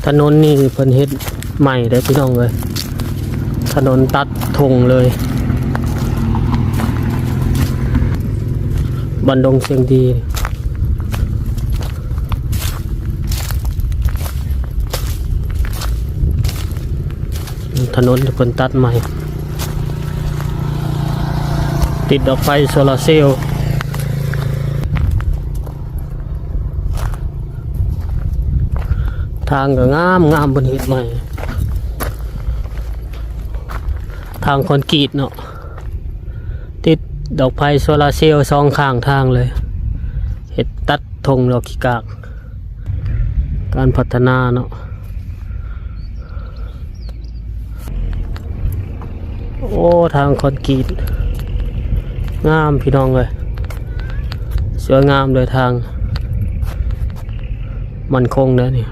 ถนนนี่เพิ่นเฮ็ดใหม่ได้พี่น้องเลยถนนตัดธงเลยบันดงเสียงดีถนนเพิ่นตัดใหม่ติดดอกไฟโซลาร์เซลล์ทางก็งามบนเฮ็ดใหม่ทางคอนกรีตเนาะติดดอกไฟโซลาร์เซลล์สองข้างทางเลยเฮ็ดตัดธงดอกขี้กากการพัฒนาเนาะโอ้ทางคอนกรีตงามพี่น้องเลยสวยงามโดยทางมันคงเลยนี่